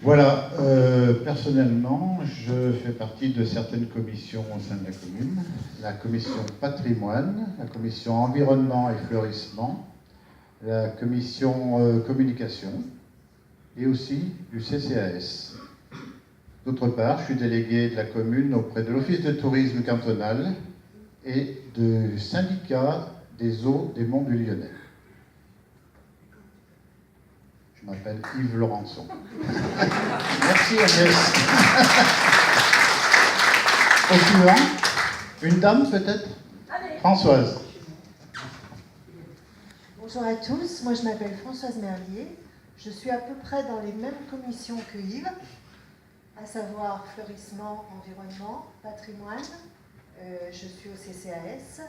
Voilà, personnellement, je fais partie de certaines commissions au sein de la commune. La commission patrimoine, la commission environnement et fleurissement, la commission communication et aussi du CCAS. D'autre part, je suis délégué de la commune auprès de l'Office de tourisme cantonal et du syndicat des eaux des Monts du Lyonnais. Je m'appelle Yves Laurençon. Merci Agnès. Au suivant, une dame peut-être ? Françoise. Bonjour à tous, moi je m'appelle Françoise Merlier. Je suis à peu près dans les mêmes commissions que Yves, à savoir fleurissement, environnement, patrimoine. Je suis au CCAS.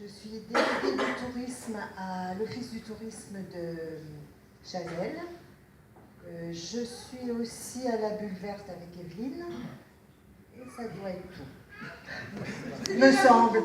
Je suis déléguée du tourisme à l'Office du tourisme de Chazelles. Je suis aussi à la Bulle Verte avec Evelyne. Et ça doit être tout. Il me semble.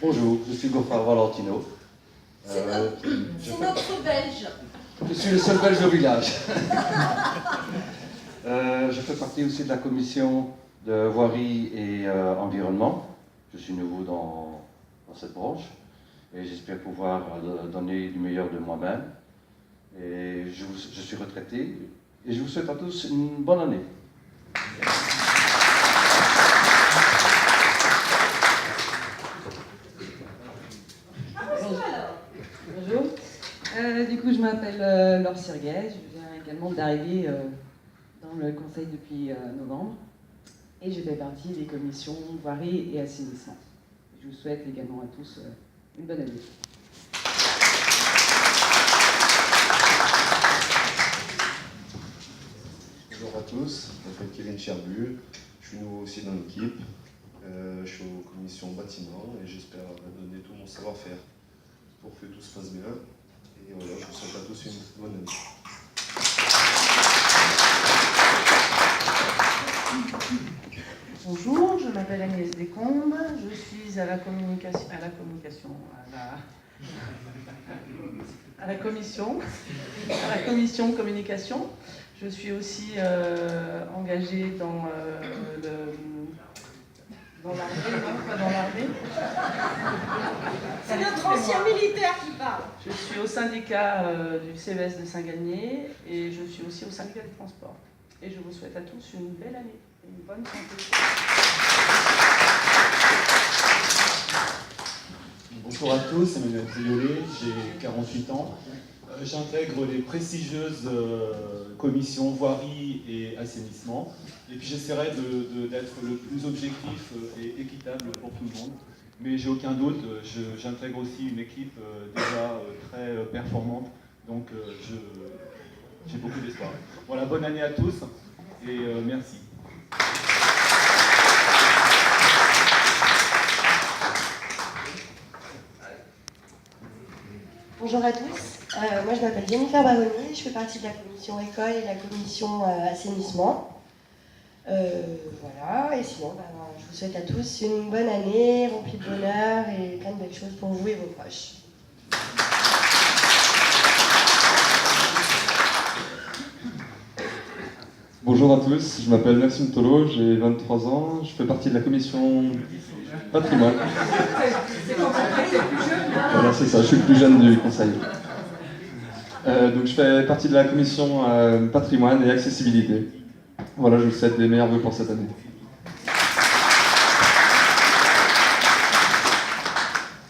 Bonjour, je suis Gaufard Valentino. C'est notre Belge. Je suis le seul Belge au village. Je fais partie aussi de la commission de voirie et environnement. Je suis nouveau dans cette branche et j'espère pouvoir donner du meilleur de moi-même. Et je suis retraité et je vous souhaite à tous une bonne année. Bonjour. Du coup, je m'appelle Laure Sirguet. Je viens également d'arriver dans le conseil depuis novembre. Et je fais partie des commissions voirie et assainissement. Je vous souhaite également à tous une bonne année. Bonjour à tous, je m'appelle Kevin Cherbu. Je suis nouveau aussi dans l'équipe. Je suis aux commissions bâtiment et j'espère donner tout mon savoir-faire pour que tout se passe bien. Et voilà, je vous souhaite à tous une bonne année. Bonjour, je m'appelle Agnès Descombes, je suis à la commission communication. Je suis aussi engagée dans l'armée. C'est notre ancien militaire qui parle. Je suis au syndicat du CES de Saint-Galmier et je suis aussi au syndicat des transports. Et je vous souhaite à tous une belle année et une bonne santé. Bonjour à tous, Emmanuel Triolet, j'ai 48 ans. J'intègre les prestigieuses commissions voirie et assainissement. Et puis j'essaierai d'être le plus objectif et équitable pour tout le monde. Mais j'ai aucun doute, j'intègre aussi une équipe déjà très performante. Donc j'ai beaucoup d'espoir. Voilà, bonne année à tous et merci. Bonjour à tous, moi je m'appelle Jennifer Baroni, je fais partie de la commission école et de la commission assainissement. Voilà, et sinon je vous souhaite à tous une bonne année, remplie de bonheur et plein de belles choses pour vous et vos proches. Bonjour à tous, je m'appelle Maxime Tolo, j'ai 23 ans, je fais partie de la commission patrimoine. Voilà, c'est ça, je suis le plus jeune du conseil. Donc je fais partie de la commission patrimoine et accessibilité. Voilà, je vous souhaite les meilleurs vœux pour cette année.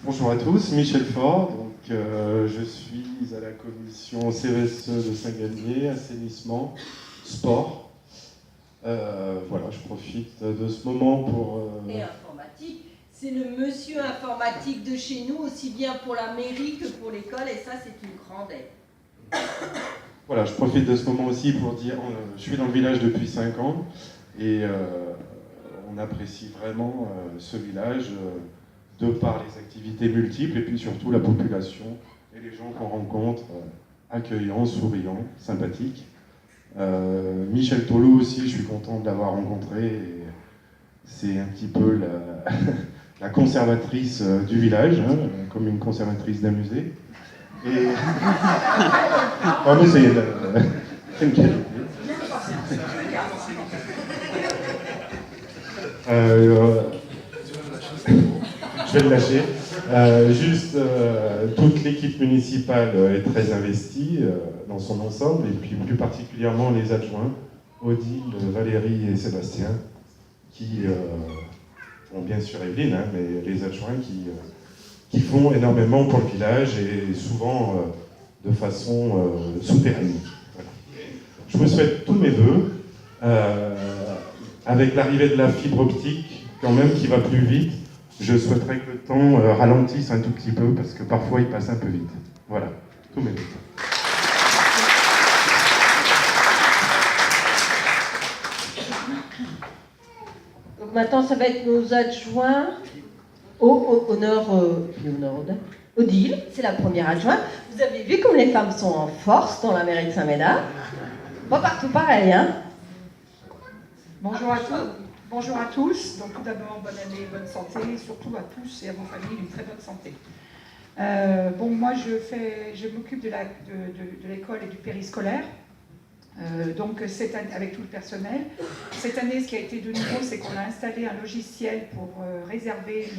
Bonjour à tous, Michel Faure, je suis à la commission CVSE de Saint-Galmier, assainissement, sport. Voilà, je profite de ce moment pour... Et informatique, c'est le monsieur informatique de chez nous, aussi bien pour la mairie que pour l'école, et ça c'est une grande aide. Voilà, je profite de ce moment aussi pour dire, je suis dans le village depuis 5 ans, et on apprécie vraiment ce village, de par les activités multiples, et puis surtout la population et les gens qu'on rencontre, accueillants, souriants, sympathiques. Michel Tolo aussi, je suis content de l'avoir rencontré. Et c'est un petit peu la conservatrice du village, hein, comme une conservatrice d'un musée. Et... Ah, mais c'est une qualité. Je vais le lâcher. Toute l'équipe municipale est très investie dans son ensemble, et puis plus particulièrement les adjoints, Odile, Valérie et Sébastien, qui, bon, bien sûr Evelyne, hein, mais les adjoints qui font énormément pour le village, et souvent de façon souterraine. Voilà. Je vous souhaite tous mes vœux, avec l'arrivée de la fibre optique, quand même, qui va plus vite. Je souhaiterais que le temps ralentisse un tout petit peu, parce que parfois il passe un peu vite. Voilà, tous mes vœux. Donc maintenant, ça va être nos adjoints au nord, Odile, c'est la première adjointe. Vous avez vu comme les femmes sont en force dans la mairie de Saint-Médard. Pas partout pareil, hein? Bonjour à tous. Bonjour à tous. Donc tout d'abord, bonne année, bonne santé, et surtout à tous et à vos familles, une très bonne santé. Bon, moi je m'occupe de l'école et du périscolaire. Donc cette année, avec tout le personnel. Cette année, ce qui a été de nouveau, c'est qu'on a installé un logiciel pour réserver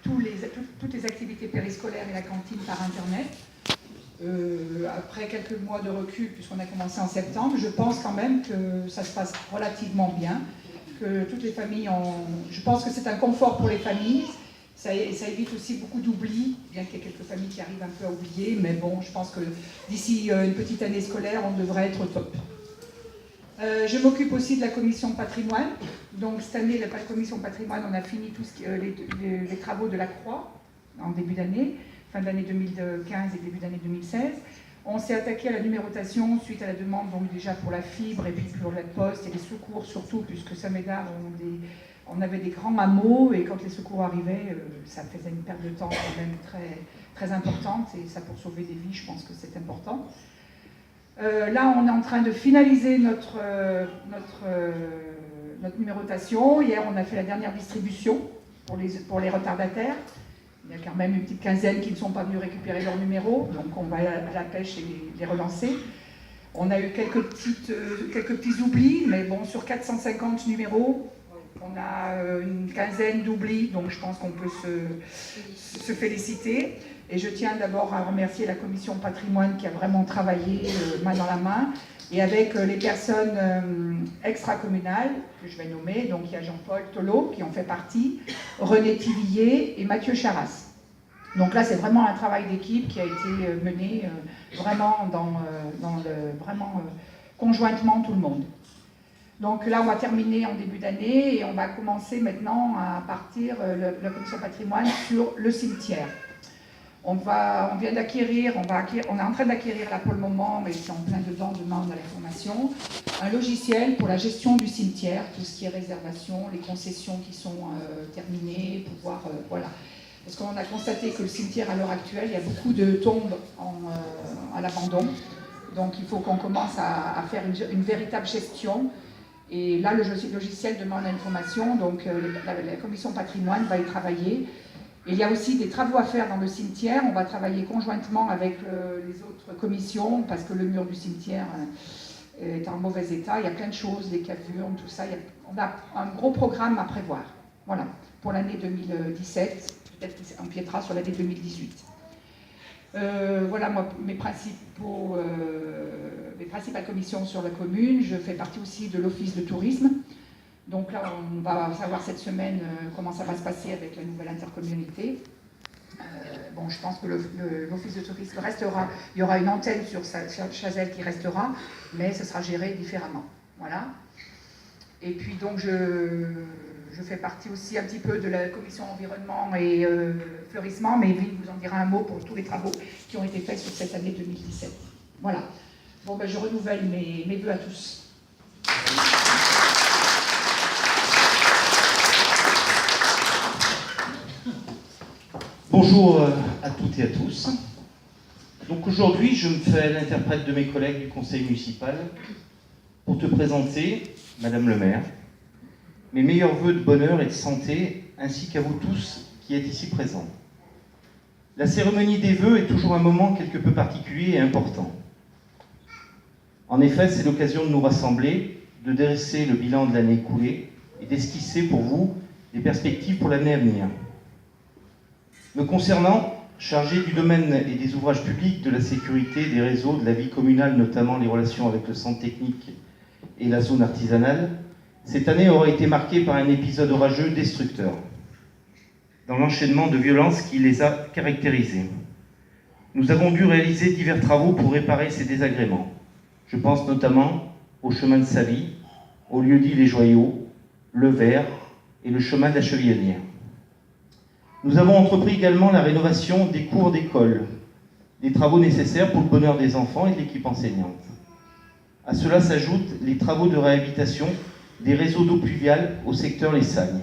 toutes les activités périscolaires et la cantine par Internet. Après quelques mois de recul, puisqu'on a commencé en septembre, je pense quand même que ça se passe relativement bien, que toutes les familles je pense que c'est un confort pour les familles, ça évite aussi beaucoup d'oubli, bien qu'il y ait quelques familles qui arrivent un peu à oublier, mais bon, je pense que d'ici une petite année scolaire, on devrait être au top. Je m'occupe aussi de la commission patrimoine, donc cette année, la commission patrimoine, on a fini tous les travaux de la croix en début d'année, fin d'année 2015 et début d'année 2016. On s'est attaqué à la numérotation suite à la demande, donc déjà pour la fibre et puis pour la poste et les secours surtout, puisque Saint-Médard, on avait des grands hameaux et quand les secours arrivaient, ça faisait une perte de temps quand même très, très importante et ça pour sauver des vies, je pense que c'est important. Là, on est en train de finaliser notre numérotation. Hier, on a fait la dernière distribution pour les retardataires. Il y a quand même une petite quinzaine qui ne sont pas venus récupérer leur numéro, donc on va à la pêche et les relancer. On a eu quelques petits oublis, mais bon, sur 450 numéros, on a une quinzaine d'oublis, donc je pense qu'on peut se féliciter. Et je tiens d'abord à remercier la commission patrimoine qui a vraiment travaillé main dans la main, et avec les personnes extracommunales que je vais nommer, donc il y a Jean-Paul Tolot qui en fait partie, René Tivillier et Mathieu Charras. Donc là c'est vraiment un travail d'équipe qui a été mené vraiment conjointement tout le monde. Donc là on va terminer en début d'année et on va commencer maintenant à partir la commission patrimoine sur le cimetière. On vient d'acquérir, on est en train d'acquérir là pour le moment, mais c'est en plein dedans, demain on a la formation, un logiciel pour la gestion du cimetière, tout ce qui est réservation, les concessions qui sont terminées, pouvoir, voilà. Parce qu'on a constaté que le cimetière à l'heure actuelle, il y a beaucoup de tombes à l'abandon, donc il faut qu'on commence à faire une véritable gestion. Et là, le logiciel demande l'information, donc la commission patrimoine va y travailler. Il y a aussi des travaux à faire dans le cimetière. On va travailler conjointement avec les autres commissions parce que le mur du cimetière est en mauvais état. Il y a plein de choses, les cavurnes, tout ça. On a un gros programme à prévoir. Voilà, pour l'année 2017. Peut-être qu'on empiétera sur l'année 2018. Voilà moi, mes principales commissions sur la commune. Je fais partie aussi de l'office de tourisme. Donc là, on va savoir cette semaine comment ça va se passer avec la nouvelle intercommunalité. Bon, je pense que l'office de tourisme restera, il y aura une antenne sur Chazelles qui restera, mais ce sera géré différemment. Voilà. Et puis donc, je fais partie aussi un petit peu de la commission environnement et fleurissement, mais Evelyne vous en dira un mot pour tous les travaux qui ont été faits sur cette année 2017. Voilà. Bon, ben, je renouvelle mes vœux à tous. Bonjour à toutes et à tous. Donc aujourd'hui, je me fais l'interprète de mes collègues du conseil municipal pour te présenter, Madame le maire, mes meilleurs vœux de bonheur et de santé ainsi qu'à vous tous qui êtes ici présents. La cérémonie des vœux est toujours un moment quelque peu particulier et important. En effet, c'est l'occasion de nous rassembler, de dresser le bilan de l'année écoulée et d'esquisser pour vous les perspectives pour l'année à venir. Me concernant, chargé du domaine et des ouvrages publics, de la sécurité, des réseaux, de la vie communale, notamment les relations avec le centre technique et la zone artisanale, cette année aura été marquée par un épisode orageux destructeur, dans l'enchaînement de violences qui les a caractérisés. Nous avons dû réaliser divers travaux pour réparer ces désagréments. Je pense notamment au chemin de Savy, au lieu-dit Les Joyaux, le Vert et le chemin de la Chevillière. Nous avons entrepris également la rénovation des cours d'école, des travaux nécessaires pour le bonheur des enfants et de l'équipe enseignante. À cela s'ajoutent les travaux de réhabilitation des réseaux d'eau pluviale au secteur Les Sagnes.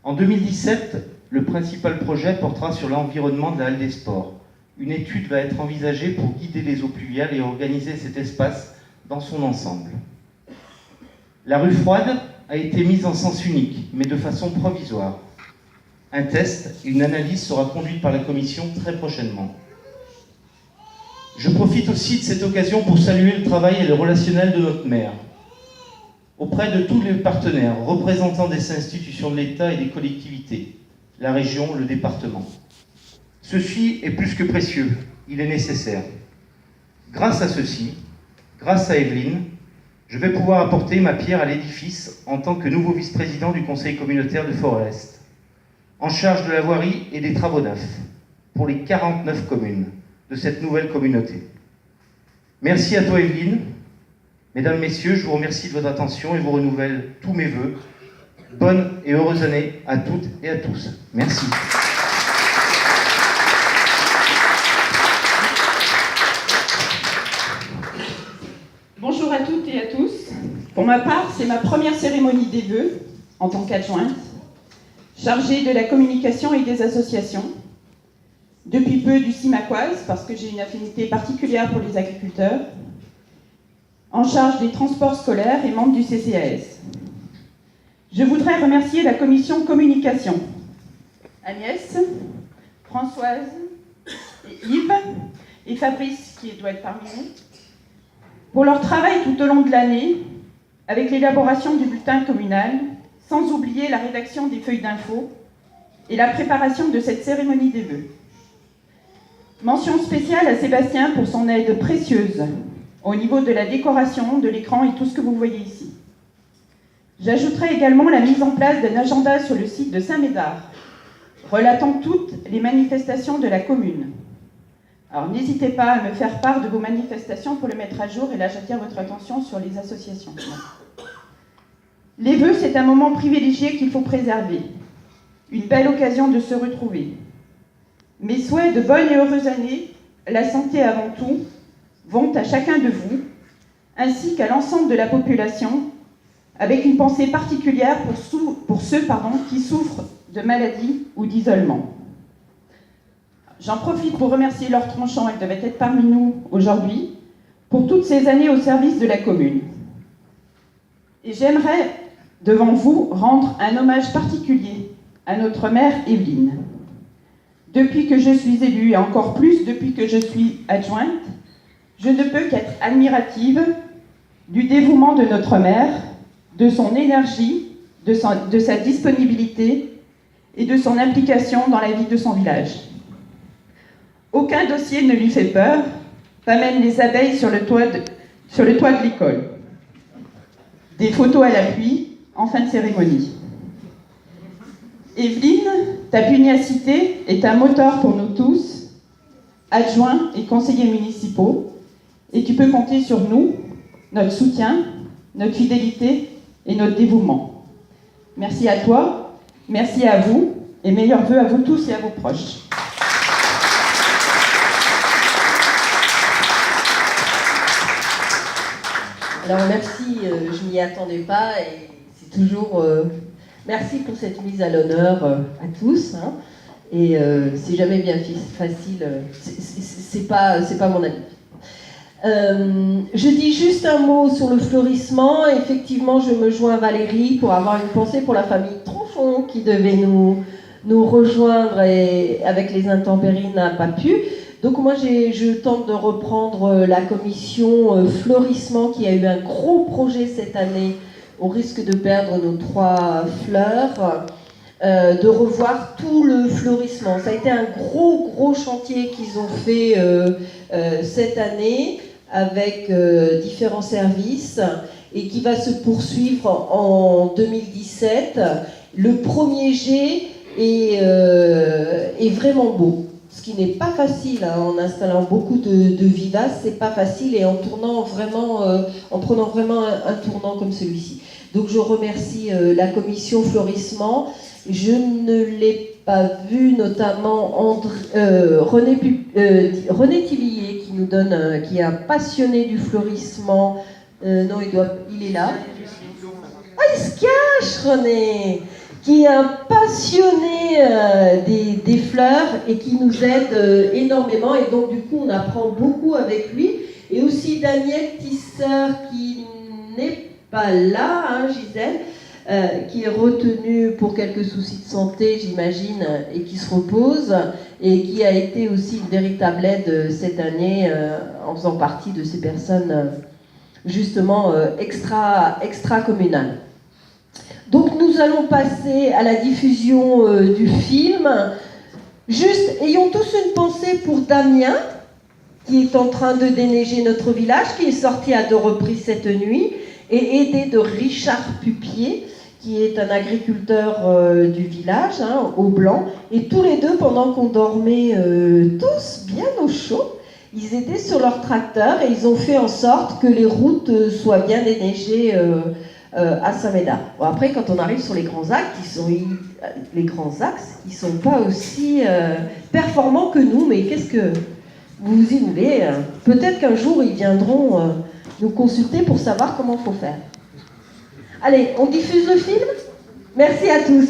En 2017, le principal projet portera sur l'environnement de la halle des sports. Une étude va être envisagée pour guider les eaux pluviales et organiser cet espace dans son ensemble. La rue Froide a été mise en sens unique, mais de façon provisoire. Un test et une analyse sera conduite par la commission très prochainement. Je profite aussi de cette occasion pour saluer le travail et le relationnel de notre maire. Auprès de tous les partenaires, représentants des institutions de l'État et des collectivités, la région, le département. Ceci est plus que précieux, il est nécessaire. Grâce à ceci, grâce à Evelyne, je vais pouvoir apporter ma pierre à l'édifice en tant que nouveau vice-président du conseil communautaire de Forest, en charge de la voirie et des travaux neufs, pour les 49 communes de cette nouvelle communauté. Merci à toi Evelyne. Mesdames, Messieurs, je vous remercie de votre attention et vous renouvelle tous mes vœux. Bonne et heureuse année à toutes et à tous. Merci. Bonjour à toutes et à tous. Pour ma part, c'est ma première cérémonie des vœux en tant qu'adjointe, chargée de la communication et des associations. Depuis peu du CIMACOIS, parce que j'ai une affinité particulière pour les agriculteurs, en charge des transports scolaires et membre du CCAS. Je voudrais remercier la commission communication, Agnès, Françoise, et Yves et Fabrice, qui doit être parmi nous, pour leur travail tout au long de l'année, avec l'élaboration du bulletin communal, sans oublier la rédaction des feuilles d'infos et la préparation de cette cérémonie des vœux. Mention spéciale à Sébastien pour son aide précieuse au niveau de la décoration, de l'écran et tout ce que vous voyez ici. J'ajouterai également la mise en place d'un agenda sur le site de Saint-Médard, relatant toutes les manifestations de la commune. Alors n'hésitez pas à me faire part de vos manifestations pour le mettre à jour, et là j'attire votre attention sur les associations. Les vœux, c'est un moment privilégié qu'il faut préserver, une belle occasion de se retrouver. Mes souhaits de bonnes et heureuses années, la santé avant tout, vont à chacun de vous, ainsi qu'à l'ensemble de la population, avec une pensée particulière pour ceux qui souffrent de maladies ou d'isolement. J'en profite pour remercier Laure Tranchant, elle devait être parmi nous aujourd'hui, pour toutes ces années au service de la commune. Et j'aimerais, devant vous, rendre un hommage particulier à notre maire Evelyne. Depuis que je suis élue, et encore plus depuis que je suis adjointe, je ne peux qu'être admirative du dévouement de notre maire, de son énergie, de sa disponibilité et de son implication dans la vie de son village. Aucun dossier ne lui fait peur, pas même les abeilles sur le toit de l'école. Des photos à l'appui en fin de cérémonie. Evelyne, ta pugnacité est un moteur pour nous tous, adjoints et conseillers municipaux, et tu peux compter sur nous, notre soutien, notre fidélité et notre dévouement. Merci à toi, merci à vous, et meilleurs vœux à vous tous et à vos proches. Alors merci, je m'y attendais pas, et c'est toujours... merci pour cette mise à l'honneur à tous, hein. Et c'est jamais bien facile, c'est pas mon avis. Je dis juste un mot sur le fleurissement. Effectivement, je me joins à Valérie pour avoir une pensée pour la famille Tronche bûcheron qui devait nous rejoindre et avec les intempéries n'a pas pu. Donc moi je tente de reprendre la commission fleurissement qui a eu un gros projet cette année au risque de perdre nos 3 fleurs, de revoir tout le fleurissement. Ça a été un gros chantier qu'ils ont fait cette année avec différents services et qui va se poursuivre en 2017. Le premier jet est vraiment beau. Ce qui n'est pas facile en installant beaucoup de vivaces, c'est pas facile et en prenant vraiment un tournant comme celui-ci. Donc je remercie la commission fleurissement. Je ne l'ai pas vu, notamment René Tivillier qui est un passionné du fleurissement. Non, il est là. Ah, il se cache, René, qui est un passionné des fleurs et qui nous aide énormément. Et donc, du coup, on apprend beaucoup avec lui. Et aussi Daniel Tisseur, qui n'est pas là, hein, Gisèle, qui est retenu pour quelques soucis de santé, j'imagine, et qui se repose, et qui a été aussi une véritable aide cette année, en faisant partie de ces personnes, justement, extra-communales. Donc nous allons passer à la diffusion du film. Juste, ayons tous une pensée pour Damien, qui est en train de déneiger notre village, qui est sorti à 2 reprises cette nuit, et aidé de Richard Pupier, qui est un agriculteur du village, hein, au Blanc. Et tous les deux, pendant qu'on dormait tous bien au chaud, ils étaient sur leur tracteur et ils ont fait en sorte que les routes soient bien déneigées à Saint-Médard. Bon, après, quand on arrive sur les grands axes, ils sont pas aussi performants que nous, mais qu'est-ce que vous y voulez? Peut-être qu'un jour, ils viendront nous consulter pour savoir comment il faut faire. Allez, on diffuse le film? Merci à tous.